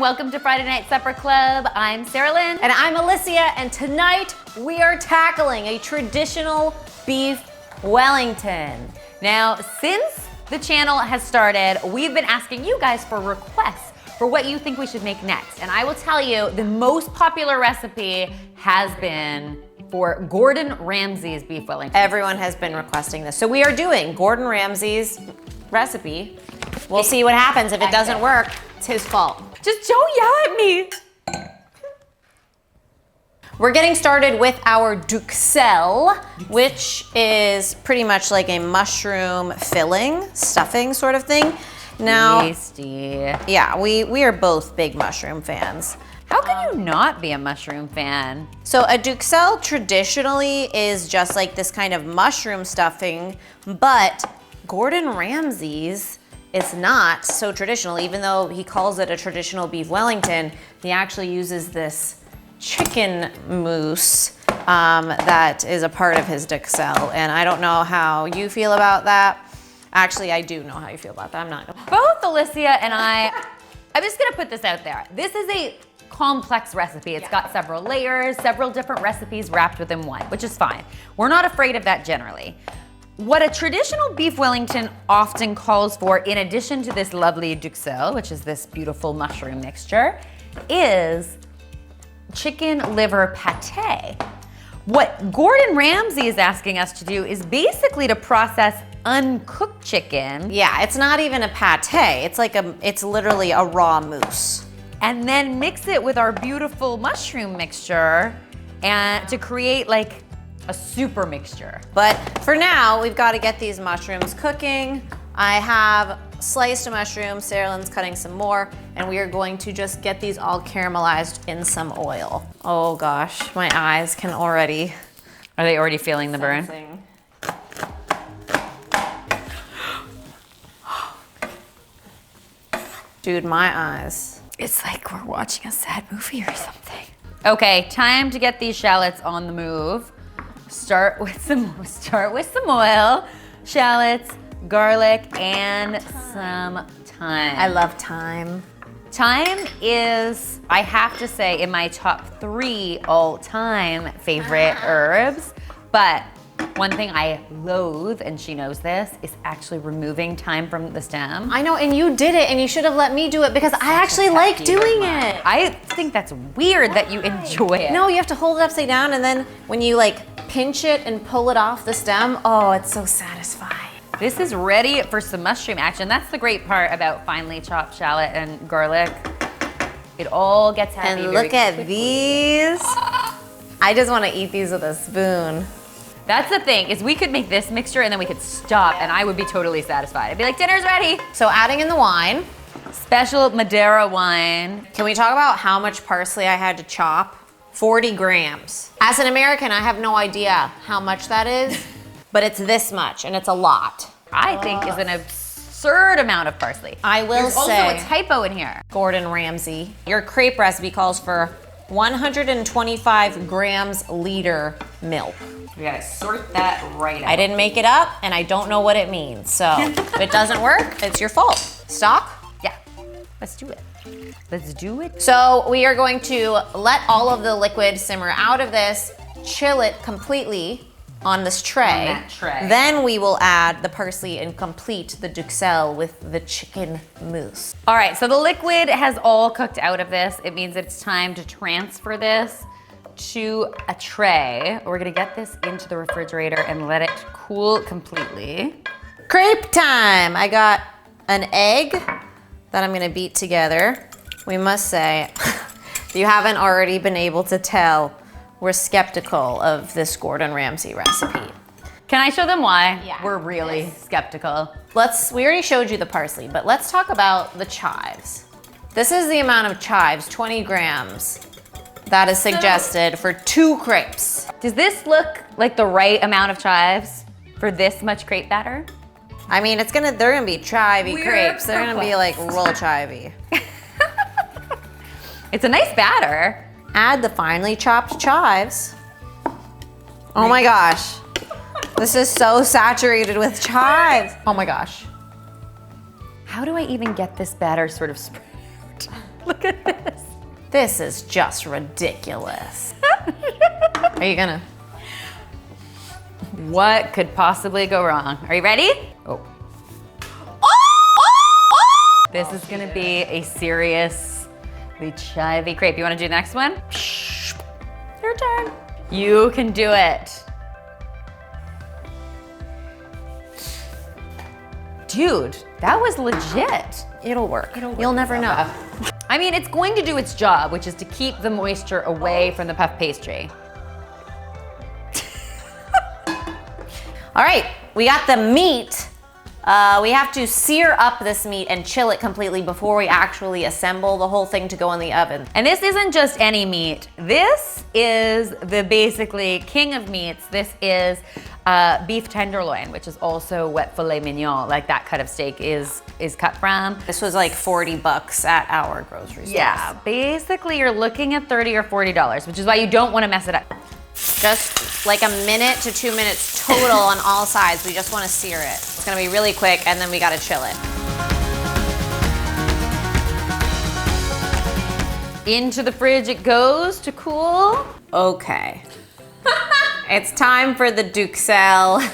welcome to Friday Night Supper Club. I'm Sarah Lynn. And I'm Alicia, and tonight we are tackling a traditional beef Wellington. Now, since the channel has started, we've been asking you guys for requests for what you think we should make next. And I will tell you, the most popular recipe has been for Gordon Ramsay's beef Wellington. Everyone has been requesting this. So we are doing Gordon Ramsay's recipe. We'll see what happens. If it doesn't work, it's his fault. Just don't yell at me. We're getting started with our Duxelle, which is pretty much like a mushroom filling, stuffing sort of thing. Now, Tasty. yeah, we are both big mushroom fans. How can you not be a mushroom fan? So a Duxelle traditionally is just like this kind of mushroom stuffing, but Gordon Ramsay's is not so traditional. Even though he calls it a traditional beef Wellington, he actually uses this chicken mousse that is a part of his Duxelle. And I don't know how you feel about that. Actually, I do know how you feel about that. I'm not. Both Alicia and I'm just gonna put this out there. This is a complex recipe. It's got several layers, several different recipes wrapped within one, which is fine. We're not afraid of that generally. What a traditional beef Wellington often calls for, in addition to this lovely Duxelle, which is this beautiful mushroom mixture, is chicken liver pate. What Gordon Ramsay is asking us to do is basically to process uncooked chicken. Yeah, it's not even a pate. It's literally a raw mousse. And then mix it with our beautiful mushroom mixture and to create like a super mixture. But for now, we've got to get these mushrooms cooking. I have sliced mushrooms, Sarah Lynn's cutting some more, and we are going to just get these all caramelized in some oil. Oh gosh, my eyes can already. Are they already feeling the burn? Sensing. Dude, my eyes. It's like we're watching a sad movie or something. Okay, time to get these shallots on the move. Start with some oil, shallots, garlic, and some thyme. I love thyme. Thyme is, I have to say, in my top 3 all-time favorite herbs, but one thing I loathe, and she knows this, is actually removing thyme from the stem. I know, and you did it, and you should have let me do it because I actually like doing it. I think that's weird that you enjoy it. No, you have to hold it upside down, and then when you like pinch it and pull it off the stem, oh, it's so satisfying. This is ready for some mushroom action. That's the great part about finely chopped shallot and garlic. It all gets happy. And look at these. I just want to eat these with a spoon. That's the thing, is we could make this mixture and then we could stop and I would be totally satisfied. I'd be like, dinner's ready. So adding in the wine. Special Madeira wine. Can we talk about how much parsley I had to chop? 40 grams. As an American, I have no idea how much that is, but it's this much and it's a lot. I think is an absurd amount of parsley. I will There's say. also a typo in here. Gordon Ramsay. Your crepe recipe calls for 125 grams liter milk. We gotta sort that right out. I didn't make it up and I don't know what it means. So if it doesn't work, it's your fault. Stock? Yeah, let's do it. Let's do it. So we are going to let all of the liquid simmer out of this, chill it completely on this tray. On that tray. Then we will add the parsley and complete the Duxelle with the chicken mousse. All right, so the liquid has all cooked out of this. It means it's time to transfer this to a tray. We're gonna get this into the refrigerator and let it cool completely. Crepe time! I got an egg that I'm gonna beat together. We must say, if you haven't already been able to tell, we're skeptical of this Gordon Ramsay recipe. Can I show them why? Yeah. We're really skeptical. We already showed you the parsley, but let's talk about the chives. This is the amount of chives, 20 grams, that is suggested for 2 crepes. Does this look like the right amount of chives for this much crepe batter? I mean, they're gonna be chivey We're crepes. They're gonna be like roll chivey. It's a nice batter. Add the finely chopped chives. Oh my gosh. This is so saturated with chives. Oh my gosh. How do I even get this batter sort of spread? Look at this. This is just ridiculous. Are you gonna? What could possibly go wrong? Are you ready? Oh. This is gonna be a seriously chivy crepe. You wanna do the next one? Your turn. You can do it. Dude, that was legit. It'll work. You'll never know. I mean, it's going to do its job, which is to keep the moisture away from the puff pastry. All right, we got the meat. We have to sear up this meat and chill it completely before we actually assemble the whole thing to go in the oven. And this isn't just any meat. This is the basically king of meats. This is beef tenderloin, which is also what filet mignon, like that cut of steak is cut from. This was like $40 at our grocery store. Yeah, basically you're looking at $30 or $40, which is why you don't want to mess it up. Just like a minute to 2 minutes total on all sides. We just want to sear it. It's gonna be really quick, and then we gotta chill it. Into the fridge it goes to cool. Okay. It's time for the Duxelle.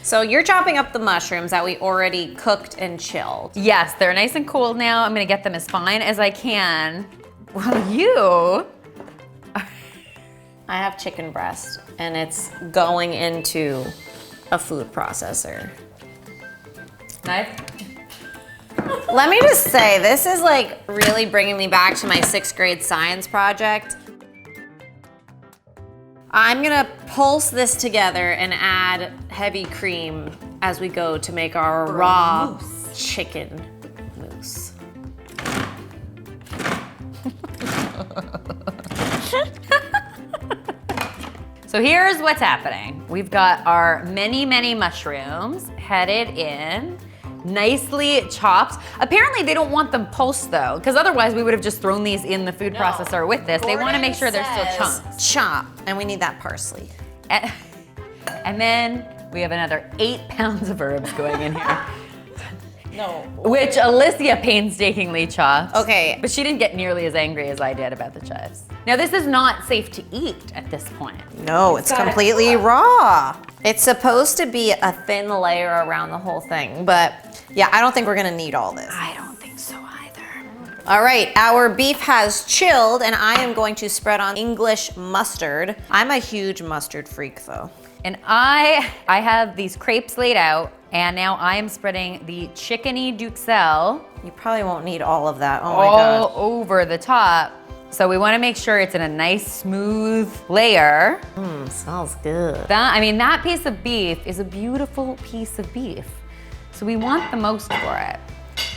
So you're chopping up the mushrooms that we already cooked and chilled. Yes, they're nice and cold now. I'm gonna get them as fine as I can. Well, you... I have chicken breast, and it's going into a food processor. Nice. Let me just say, this is like really bringing me back to my 6th grade science project. I'm gonna pulse this together and add heavy cream as we go to make our raw chicken mousse. So here's what's happening. We've got our many, many mushrooms headed in, nicely chopped. Apparently they don't want them pulsed though, because otherwise we would have just thrown these in the food processor with this. They want to make sure they're still chunks. Chop, and we need that parsley. And then we have another 8 pounds of herbs going in here. No. Which Alicia painstakingly chopped. Okay. But she didn't get nearly as angry as I did about the chives. Now this is not safe to eat at this point. No, it's completely raw. It's supposed to be a thin layer around the whole thing, but yeah, I don't think we're gonna need all this. I don't think so either. All right, our beef has chilled, and I am going to spread on English mustard. I'm a huge mustard freak though. And I have these crepes laid out, and now I am spreading the chickeny Duxelle You probably won't need all of that. Oh my God. all over the top. So we want to make sure it's in a nice smooth layer. Smells good. That piece of beef is a beautiful piece of beef. So we want the most for it.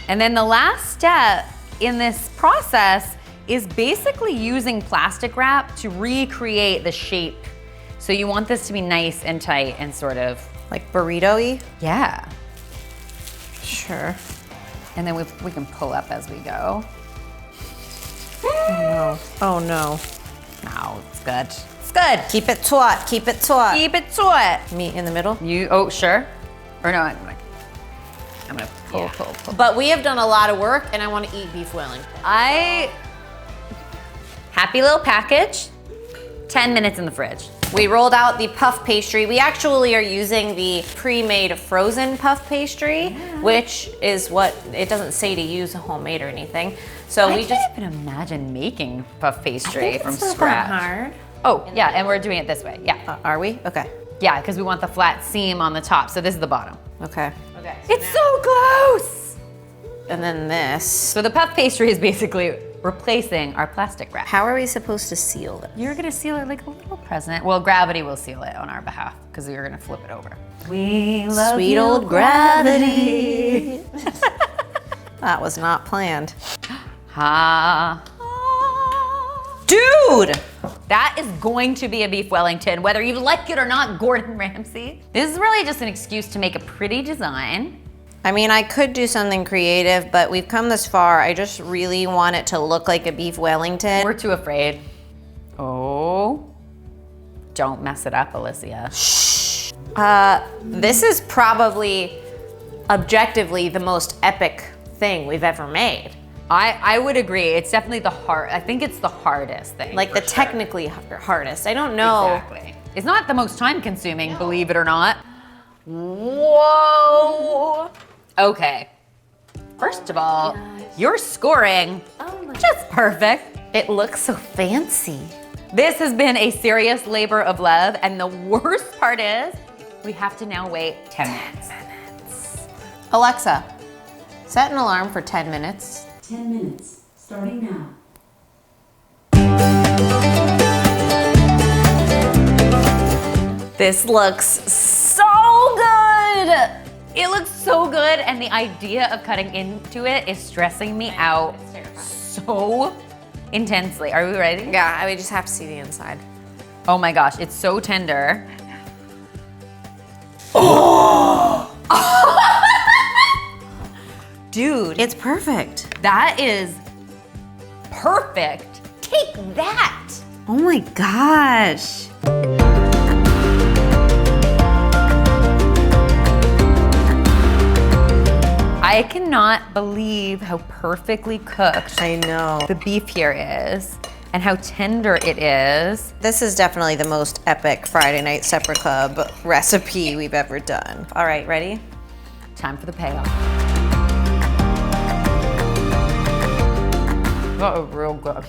And then the last step in this process is basically using plastic wrap to recreate the shape. So you want this to be nice and tight and sort of, Like burrito-y? yeah. Sure. And then we can pull up as we go. No. Oh no. No, it's good. It's good. Keep it taut, keep it taut. Keep it taut. Meat in the middle. Sure. Or no, I'm gonna pull. But we have done a lot of work, and I want to eat beef Wellington. Happy little package, 10 minutes in the fridge. We rolled out the puff pastry. We actually are using the pre-made frozen puff pastry, which is what, it doesn't say to use homemade or anything. So I we just can't even imagine making puff pastry from it's not scratch. that hard. Oh, yeah, and we're doing it this way, yeah. Are we? Okay. Yeah, because we want the flat seam on the top, so this is the bottom. Okay. It's so close! And then this. So the puff pastry is basically replacing our plastic wrap. How are we supposed to seal it? You're gonna seal it like a little present. Well, gravity will seal it on our behalf because you're gonna flip it over. We love Sweet you, old gravity. That was not planned. Ha. Dude! That is going to be a beef Wellington, whether you like it or not, Gordon Ramsay. This is really just an excuse to make a pretty design. I mean, I could do something creative, but we've come this far. I just really want it to look like a beef Wellington. We're too afraid. Oh. Don't mess it up, Alicia. This is probably objectively the most epic thing we've ever made. I would agree. It's definitely I think it's the hardest thing. Like the technically hardest. I don't know. Exactly. It's not the most time consuming, believe it or not. Whoa. Okay. First of all, you're scoring just perfect. It looks so fancy. This has been a serious labor of love, and the worst part is we have to now wait 10 minutes. Alexa, set an alarm for 10 minutes. 10 minutes, starting now. This looks so good. It looks so good, and the idea of cutting into it is stressing me out so intensely. Are we ready? Yeah, we just have to see the inside. Oh my gosh, it's so tender. Dude, It's perfect. that is perfect. Take that. Oh my gosh. I cannot believe how perfectly cooked I know. the beef here is and how tender it is. This is definitely the most epic Friday Night Supper Club recipe we've ever done. All right, ready? Time for the payoff. That was real good.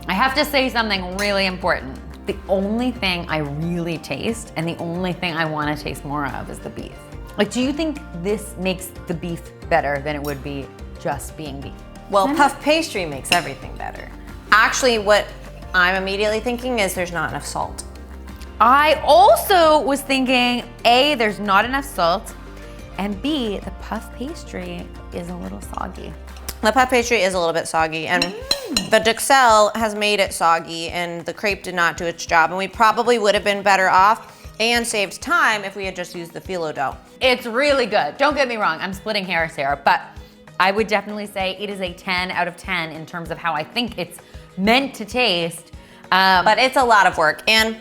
I have to say something really important. The only thing I really taste and the only thing I want to taste more of is the beef. Like, do you think this makes the beef better than it would be just being beef? Well, puff pastry makes everything better. Actually, what I'm immediately thinking is there's not enough salt. I also was thinking, A, there's not enough salt, and B, the puff pastry is a little soggy. The puff pastry is a little bit soggy, and the Duxelle has made it soggy, and the crepe did not do its job, and we probably would have been better off and saved time if we had just used the phyllo dough. It's really good. Don't get me wrong, I'm splitting hairs here, but I would definitely say it is a 10 out of 10 in terms of how I think it's meant to taste. But it's a lot of work, and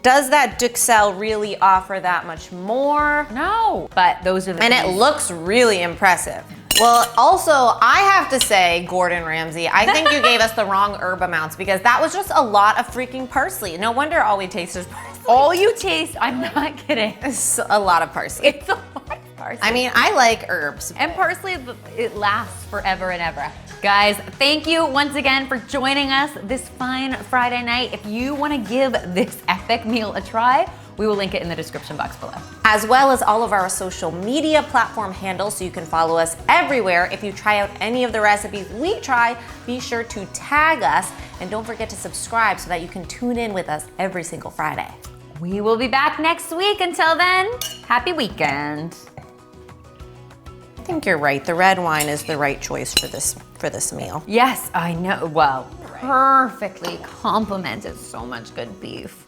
does that Duxelle really offer that much more? No, but those are the And things. it looks really impressive. Well, also, I have to say, Gordon Ramsay, I think you gave us the wrong herb amounts because that was just a lot of freaking parsley. No wonder all we taste is parsley. All you taste, I'm not kidding. It's a lot of parsley. It's a lot of parsley. I mean, I like herbs. And parsley, it lasts forever and ever. Guys, thank you once again for joining us this fine Friday night. If you want to give this epic meal a try, we will link it in the description box below. As well as all of our social media platform handles, so you can follow us everywhere. If you try out any of the recipes we try, be sure to tag us, and don't forget to subscribe so that you can tune in with us every single Friday. We will be back next week. Until then, happy weekend. I think you're right. The red wine is the right choice for this meal. Yes, I know. Well, perfectly complemented so much good beef.